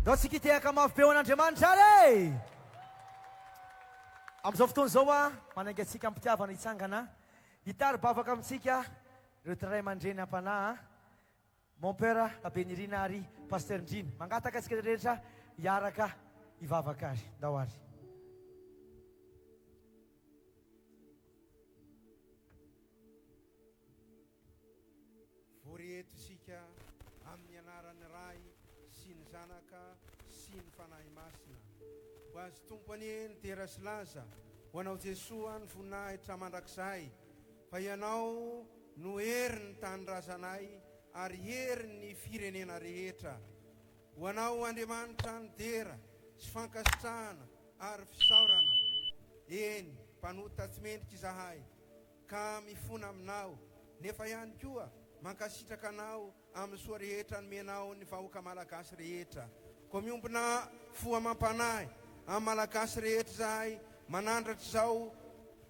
Dao tsikitiaka mafy be ho an'Andriamanitra ary e. Amin'izao fotoana izao a manaiky antsika ampitiavana hitsangana gitara bavaka amintsika ireo ray aman-dreny am-panahy mon père Abenirina ary pasteur Ndrina mangataka antsika rehetra hiaraka hivavaka azy ndao ary. Voreto isika amin'ny anaran'ny Ray sy ny Zanaka sy ny Fanahy Masina. Ho azy tompony ny tera sy laza ho anao Jesoa ny voninahitra mandrakizay fa ianao no hery ny tanindrazanay ary hery ny firenena rehetra. Ho anao Andriamanitra ny tera sy fankasitrahana ary fisaorana. Eny mpanota tsy mendrika izahay ka mifona aminao nefa ihany koa mankasitraka anao amin'ny soa rehetra nomenao ny vahoaka malagasy rehetra. Koa miombona foa mampanahy amin'ny malagasy rehetra izahay manandratra izao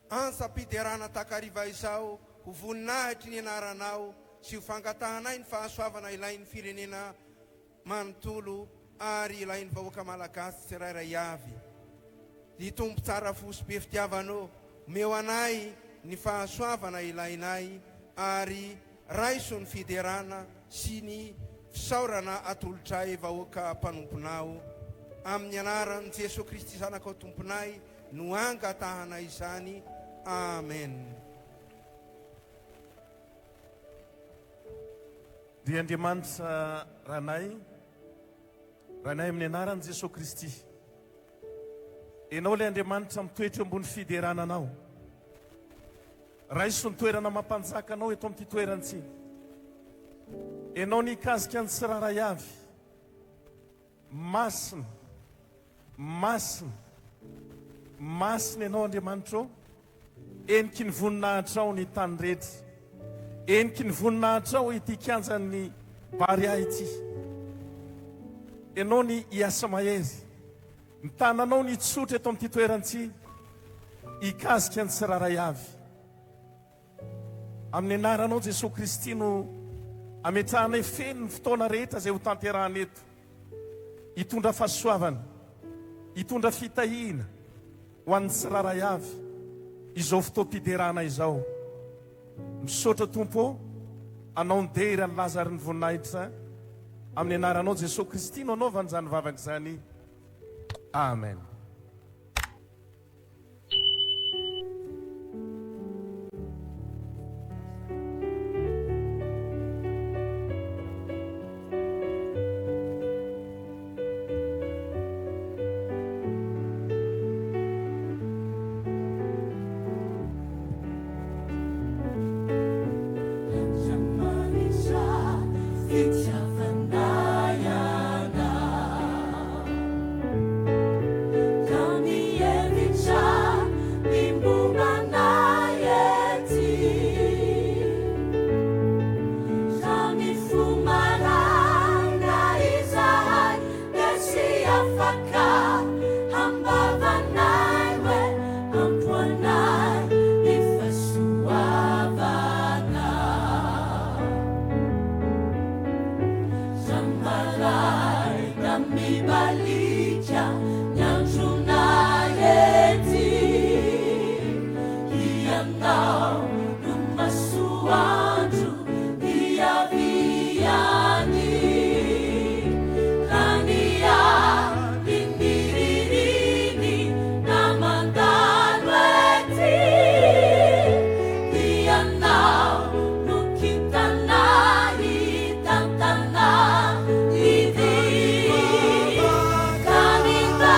ansa-piderana takariva izao ho voninahitry ny anaranao sy ho fangatahanay ny fahasoavana ilain'ny firenena manontolo ary ilain'ny vahoaka malagasy tsirairay avy. Ny tompo tsara fo sy be fitiavanao meo anay ny fahasoavana ilainay ary raiso ny fiderana sy ny fisaorana atolotray vahoaka mpanomponao amin'ny anaran'i Jesosy Kristy zanakao tomponay no angatahana izany. Amen. Dia Andriamanitra ranay amin'ny anaran'i Jesosy Kristy. Enao ilay Andriamanitra mitoetra ambony fiderananao. Raiso ny toerana mampanjaka anao eto amin'ity toerantsy. Enao nikasika ny tsiraray avy. Masina enao Andriamanitra. Eniky ny voninahitra ao ny tany rehetra. Eniky ny voninahitra ao ity kianjan'ny Baria ity. Enao ny hiasa mahery. Ny tananao ny tsotra eto amin'ity toerantsy. Ikasika ny tsiraray avy. Amin'ny anaranao Jesosy Kristy no ametrahanay feno ny fotoana rehetra izay ho tanterahana eto. Hitondra fahasoavana, hitondra fitahina ho an'ny tsiraray avy izao fotoam-piderana izao. Misaotra Tompo, anao ny dery ny Lazary ny voninahitra. Amin'ny anaranao Jesosy Kristy no anaovany izany vavaka izany. Amen. Coming back.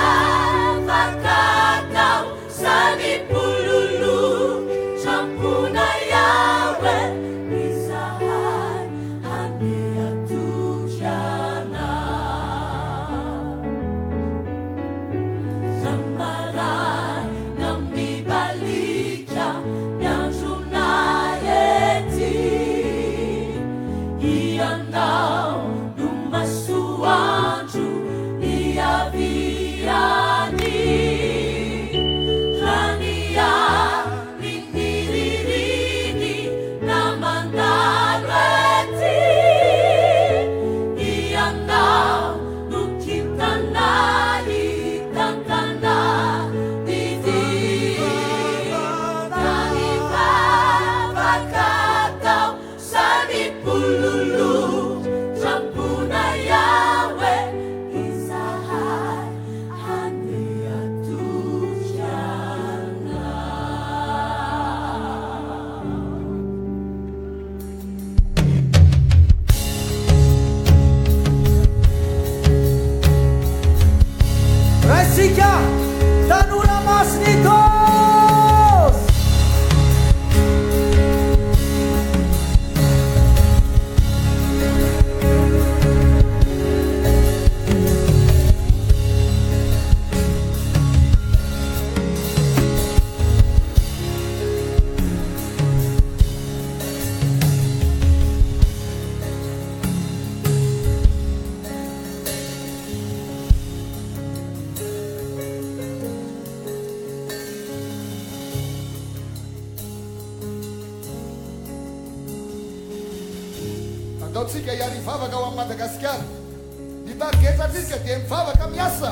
Sika Tanura Mas Nikos. Antsika hiary vavaka ao amin'ny Madagasikara. Ny tarigetratsika dia mivavaka miasa.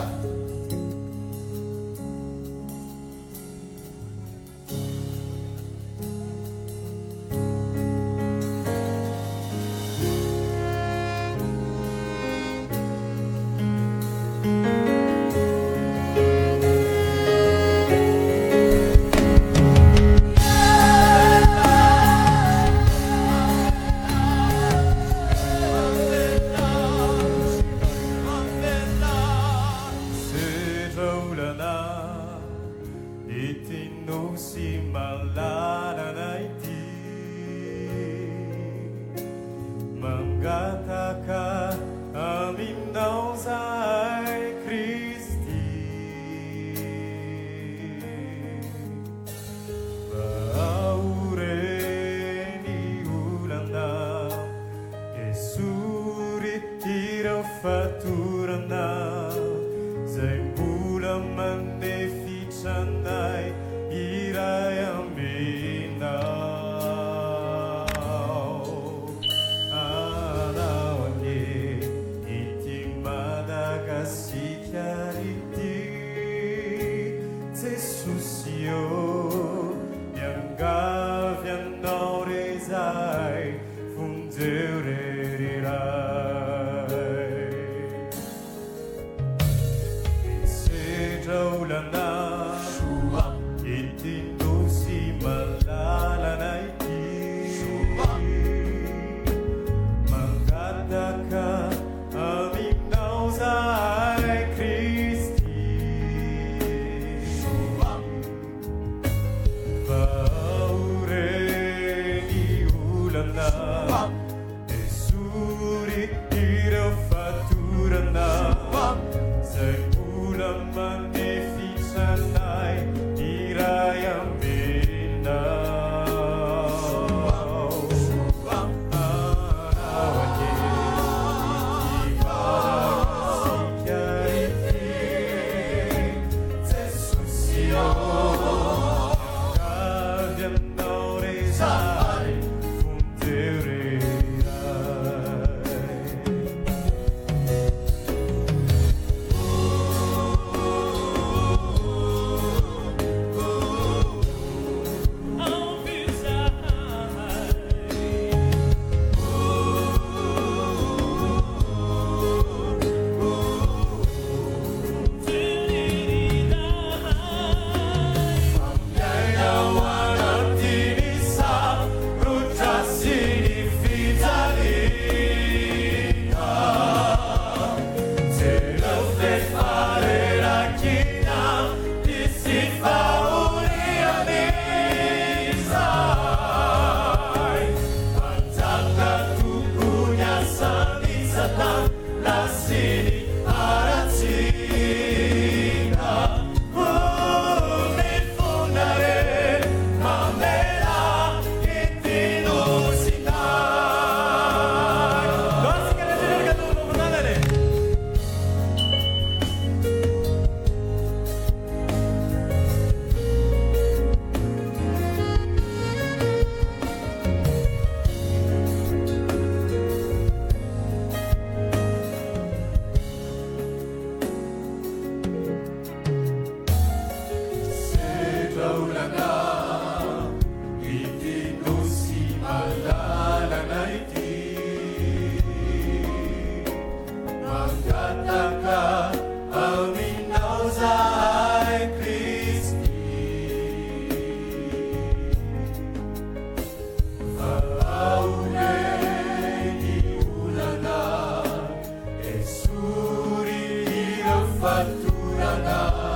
Faturana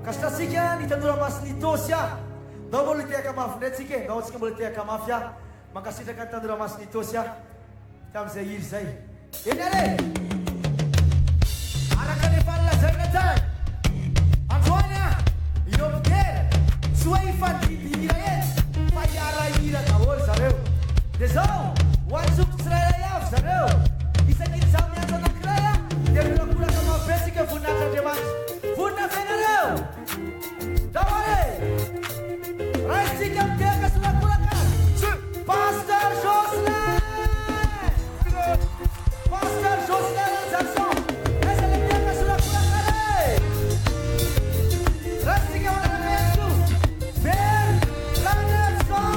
Kastasika ni Tanura Mas Nitosya. Daw boleh tiaka maaf net sike, daw sike boleh tiaka maaf ya. Makasih dekat Tanura Mas Nitosya. Tam saya irsai. Inale. Arakan ipalla sanatan. Antonia. Yopker. Suaifan di birayen. Payara ira tawol sareu. Desau. Wansuk seraya sareu. Isa kita samnya tanah keraya. Dia bilang kurang sama basic ke funata demas. Funa fenareu. Dawale. Raisikan dia ke Sulakulakan. Pastor Joslan. Pastor Joslan Jackson. Esalim dia ke Sulakulakan. Raisikan orang Yesus. Ber Landerson.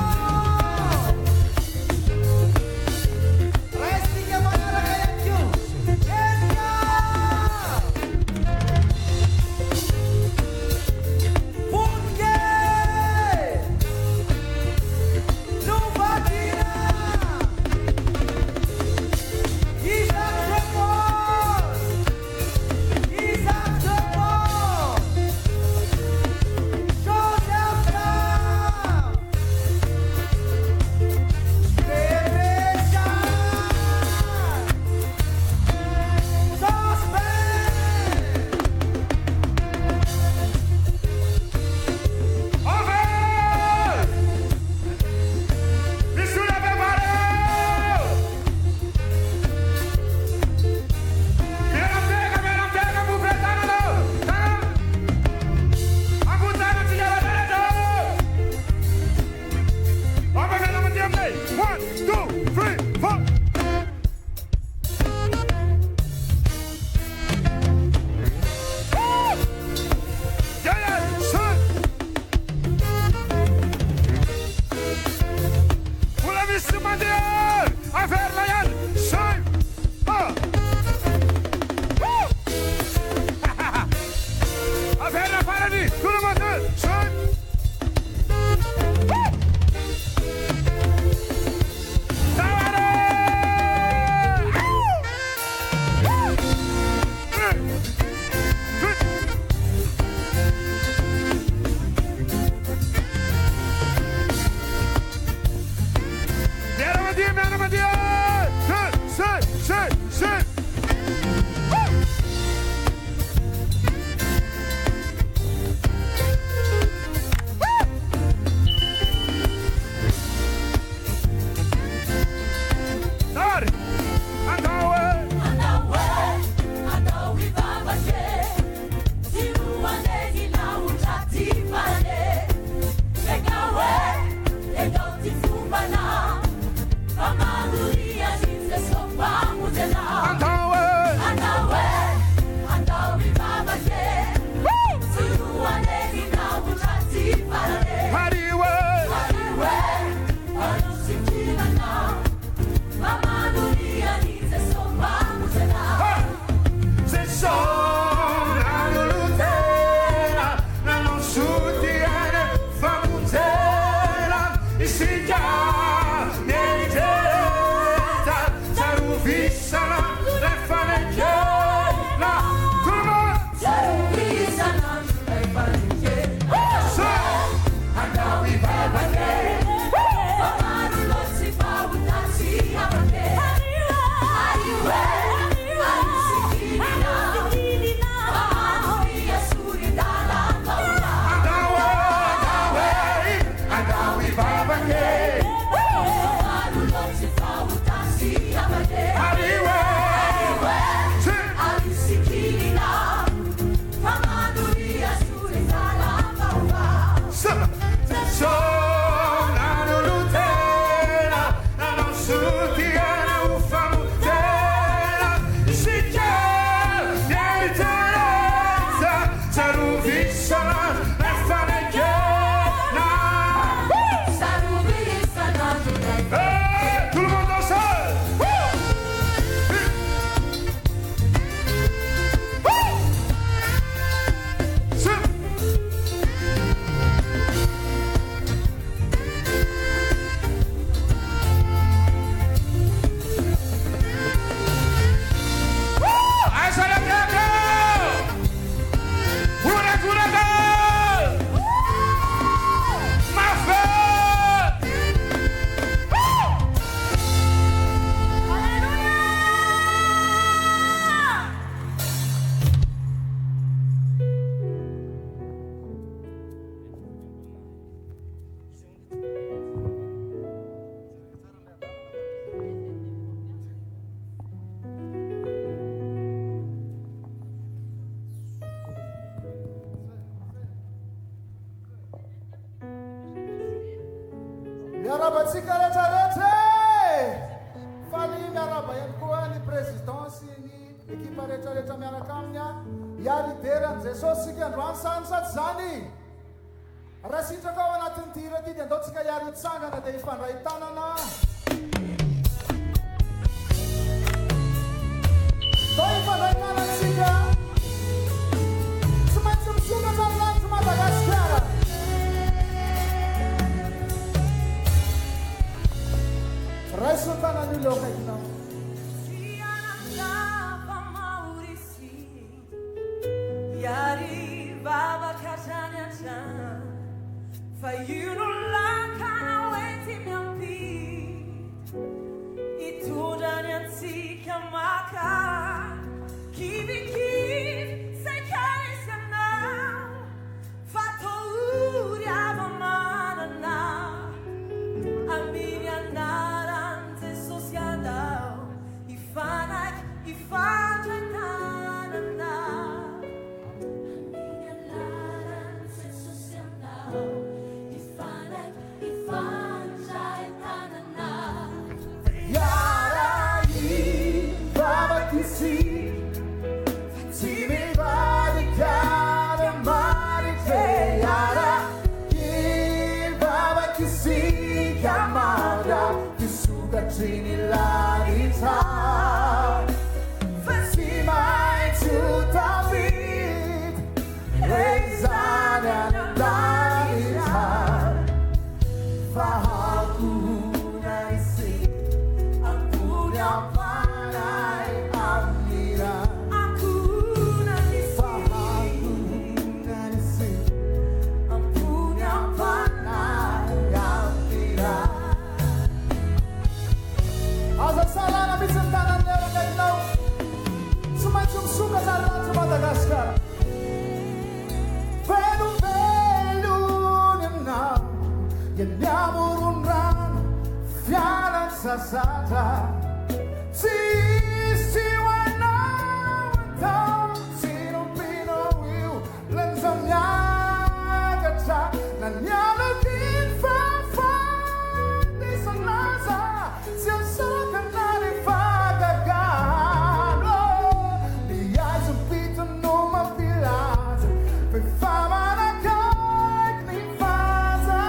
miarabantsika rehetrarehetra fa ny miaraba ihany koa ny présidence ny ekipa rehetrarehetra miaraka aminy a iarideran jesosy sika androany sany sady zany raha sitraka ao anatin'ny tira ty dia andaotsika iary hitsangana dia hifandray tanana do hifandray tanantsika tsy maintsy misokatra amin'andro Madagasikara raiso tanany leo kaikinao Yari baba katanya chan fa yunula kana weti miampi itu dan yang sika maka kibi sekali sana fa touri avamana na aminya naran te sosianda ifanak Sasata si wana wata sino pino wiu lenzamnya kata na nyalo kin fa di sanaza siasa kana di fagagano di aso pito no mapilas pe fama na kai ni faza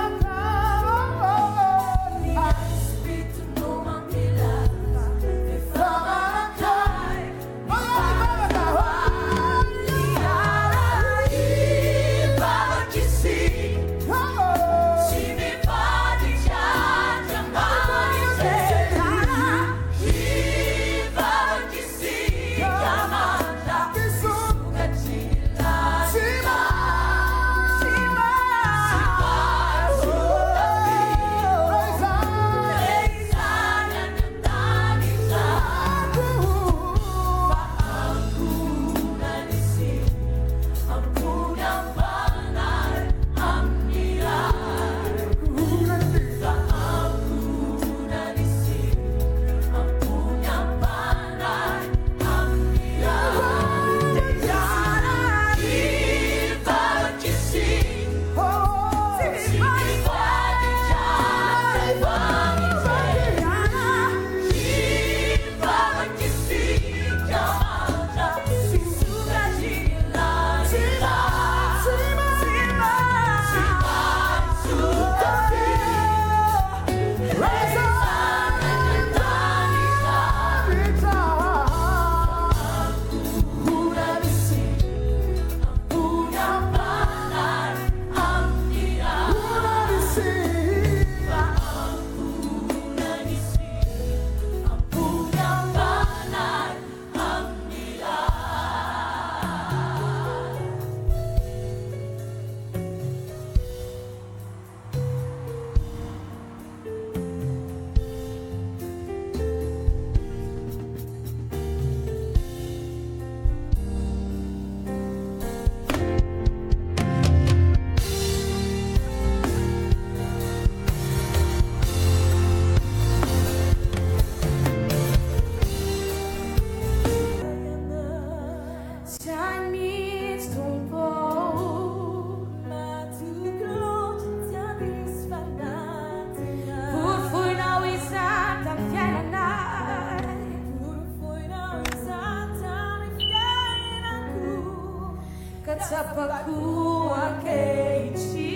Vafaku akechi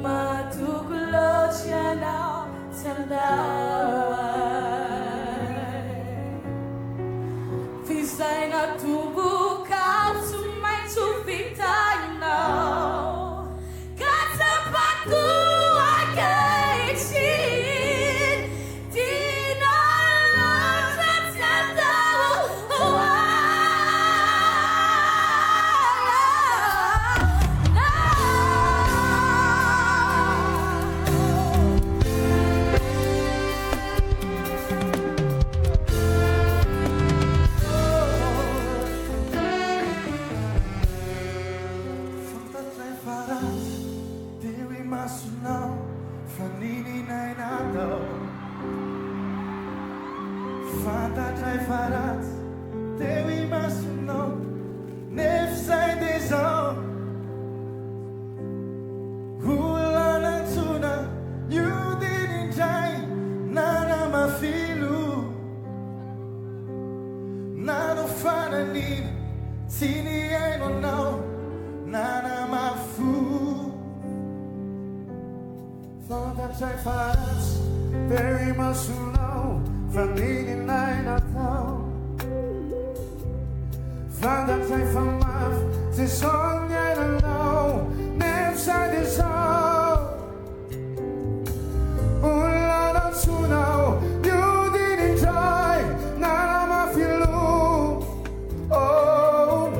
Matukulo chana tandai Fisai na tubu kau sumai tufitai now Kata paku akechi Dina Fanta trai farat, Dewi masuno, nefsai deso. Hula na tuna, you didn't try, nana mafilu. Nano fana ni, tini I don't know, nana mafu. Fanta trai farat, Dewi masuno. Familie naar Natal. Van dat zij van af, ze zong jij dan nou, neef zij de zo. Ula dat zo nou, you didn't try, na ma filu. Oh,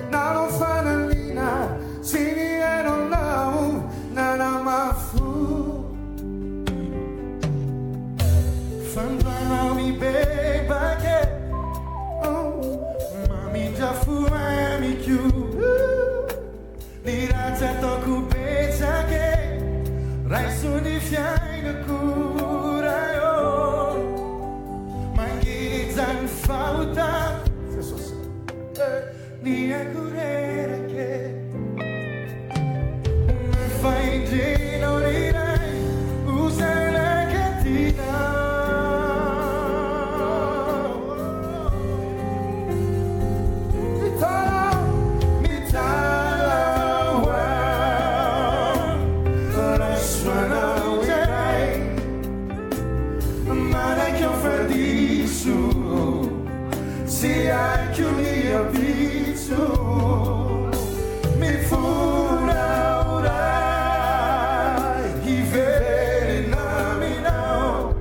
na no fanalina, sini I don't know, na ma fu. Mami baby, oh, mami già fumami più. L'irazzia tocco pensa che rai su di fianco cura io. Mangi zan fauta, ni a curere che mi fai gino direi, usa la cattina. Se hai che io pizzo mi fura orai i veri namino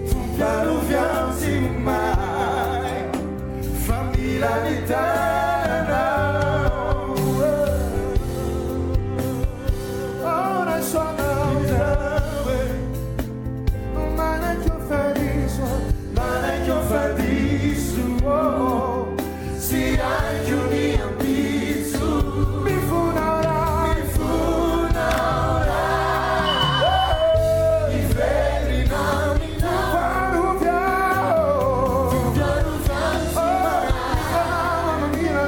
tu piano fianzi mai fammi la vita ora sono se hai che io pizzo mi funora i veri nomino piano piano mamma mia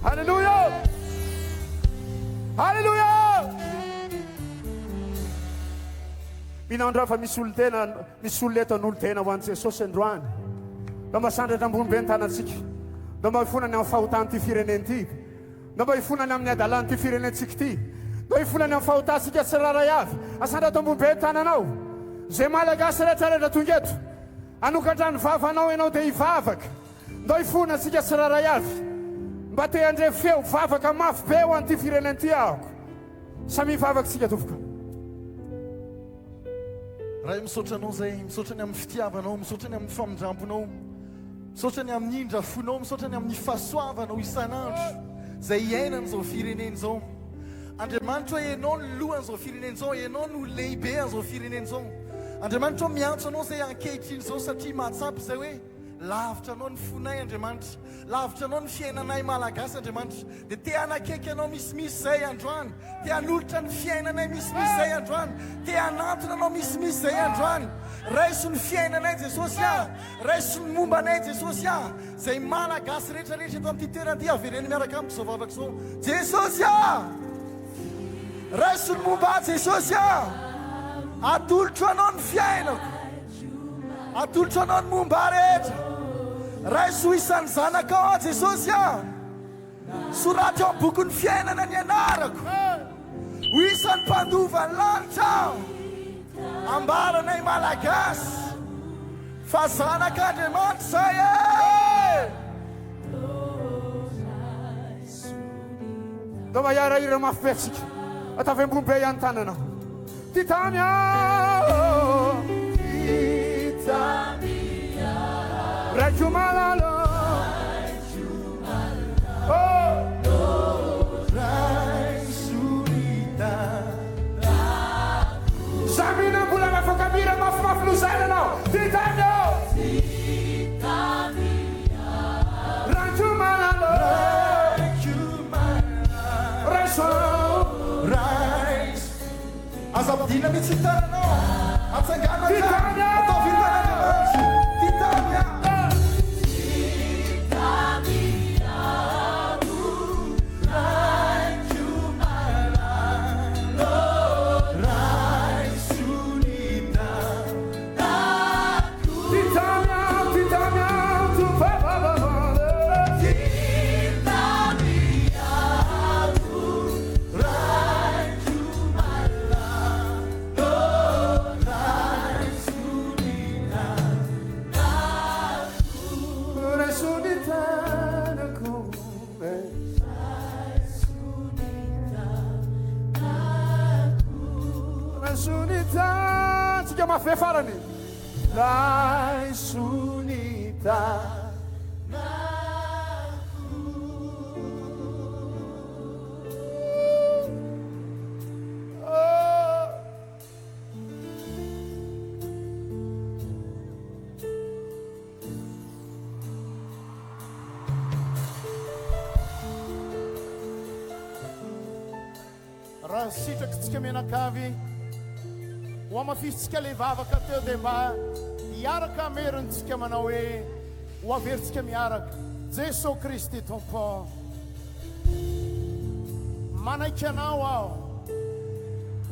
Hallelujah! Hallelujah! Minandra fa misy olo leto an'olo tena ho an'i Jesosy androany. Da masandratra ambony be ny tanantsika. Da mahifonany amin'ny fahotany ty fireneny ty. Da mahifonany amin'ny adalany ty firenentsika ty. Da hifonany amin'ny fahotatsika tsiraray avy. Asandratra ambony be ny tananao. Zay malagasy rehetra tonga eto. Anokatrany vavanao ianao dia hivavaka. ndao ifona antsika tsiraray avy mba te andre feo vavaka mafy be ho an'ity fireneny ty ahako samy vavaka tsika tofoka raha misaotra anao zay misaotrany amin'ny fitiavanao misaotrany amin'ny famindramponao misaotrany amin'ny indrafonao misaotrany amin'ny fahasoavanao isan'andro zay iainany zao fireneny zao Andriamanitra hoe ianao no lohan'izao fireneny zao ianao no lehibe an'izao fireneny zao Andriamanitra miantso anao zay ankehitriny zao satria mahatsapy zay hoe lavitra anao ny fonay Andriamanitra lavitra anao ny fiainanay malagasy Andriamanitra dia te hanakaiky anao misimisy zay androany te hanolotra ny fiainanay misimisy zay androany te hanantona anao misimisy zay androany raiso ny fiainanay Jesosy raiso ny mombanay Jesosy zay malagasy rehetrarehetra eto amin'ity toerana ty avereny miaraka amiko zao vavaka zao Jesosy raiso ny momba Jesosy atolotro anao ny fiainako atolotro anao ny momba rehetra raiso isan'ny zanaka Jesosy soraty ao boky ny fiainana ny anarako ho isan'ny mpandova ny lanitra ambaranay malagasy fa zanaka Andriamanitra zay ndao mahirahira mafy be tsika atavy-ambony be ihany tanana titamy raiky malalo samina mbola mafakabira mafimafy lozany anao titamy raiky malalo azabdina mitsy taranao atsangana atao vitanandriamanitra titamia mafy farany lai sunita raha sitraky tsika menakavy ho amafisitsika le vavaka teo dia mba hiaraka ameryntsika manao hoe ho averintsika miaraka Jesosy Kristy tompo manaiky anao aho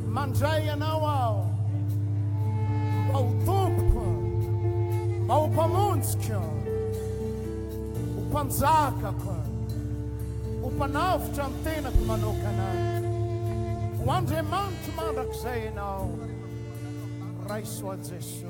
mandray anao aho mba ho tompoko mba ho mpamonjika ho mpanjakako ho mpanavitra amin'ny tenako manokana ho Andriamanitra mandrakizay ianao raiso a Jesosy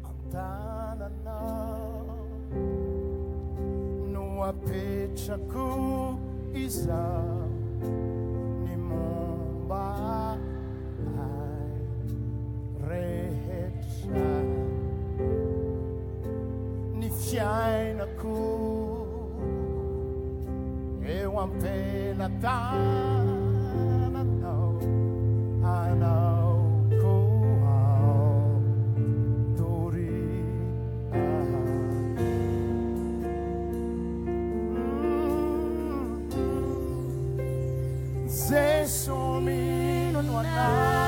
antananao no apetrako izaho fiainako eo ampela tananao anaoko ao tory Jesosy mino anao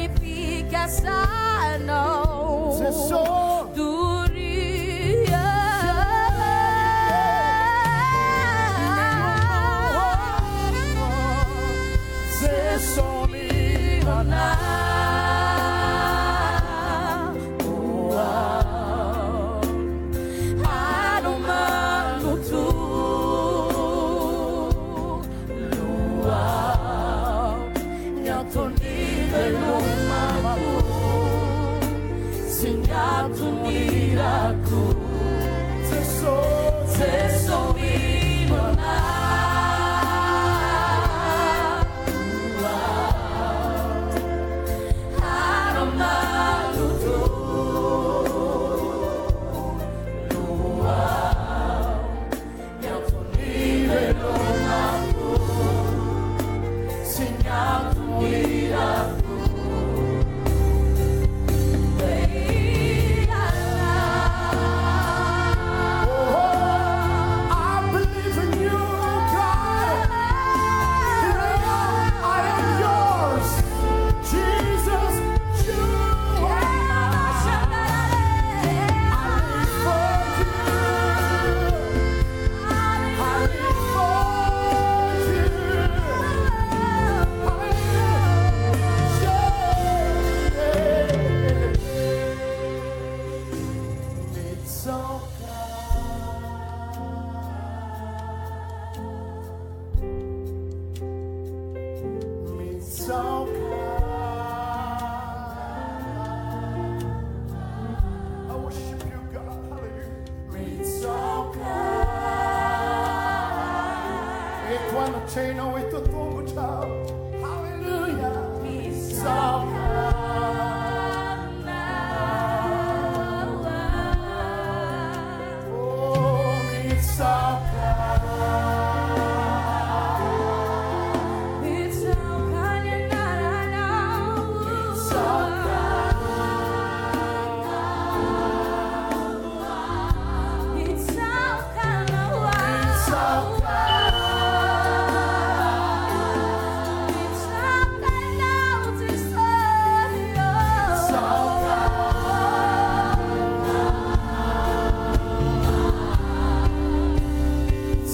magnificação duria. Se sou milionário.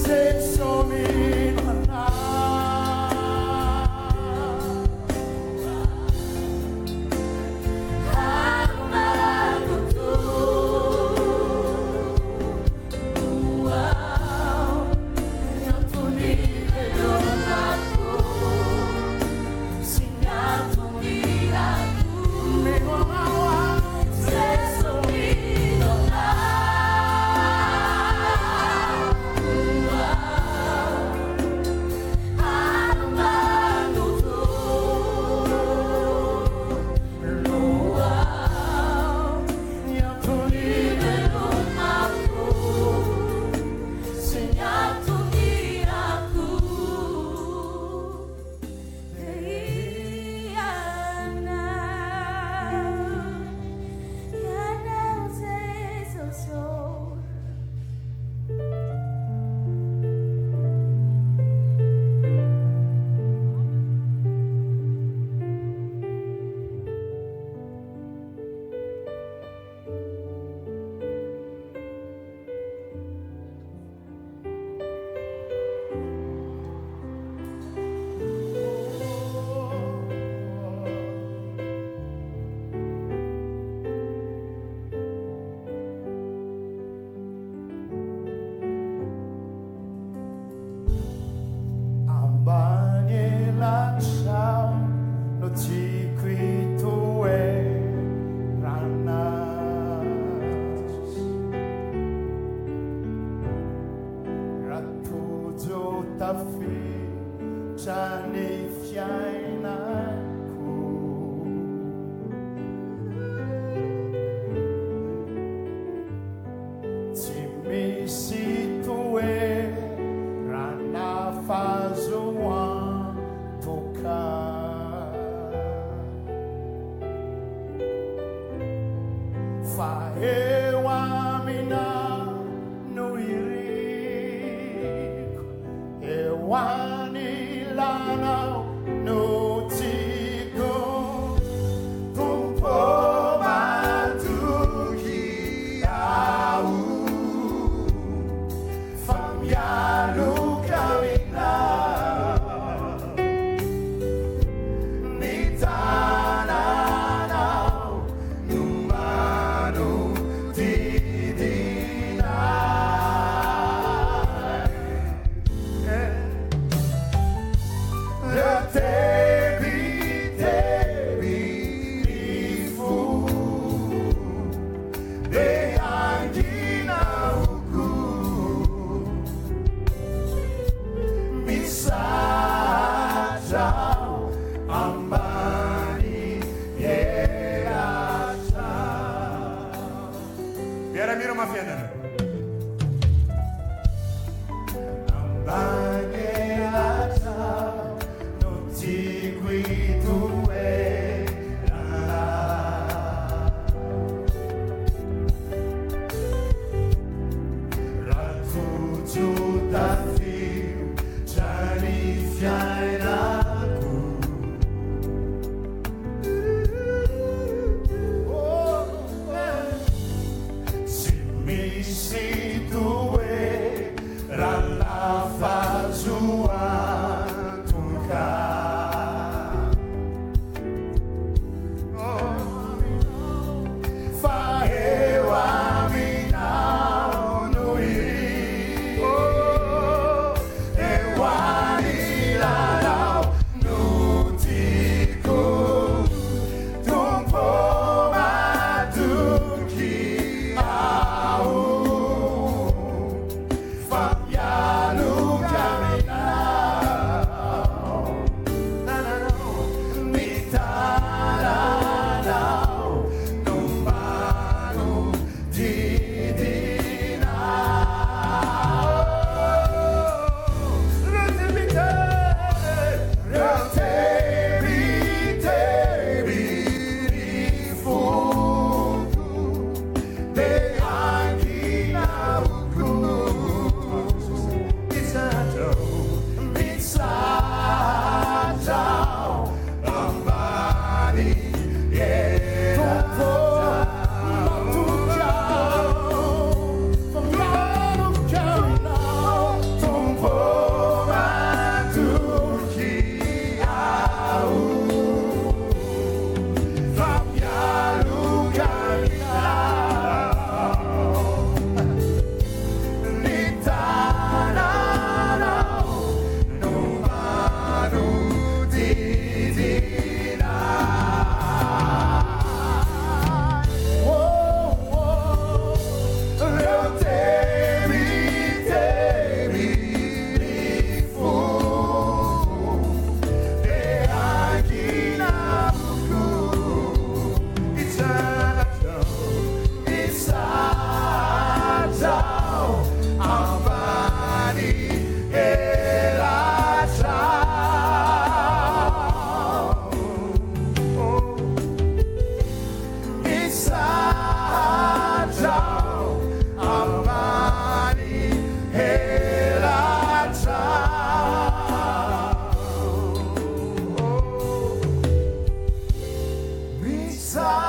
Se sou mafianana. Misa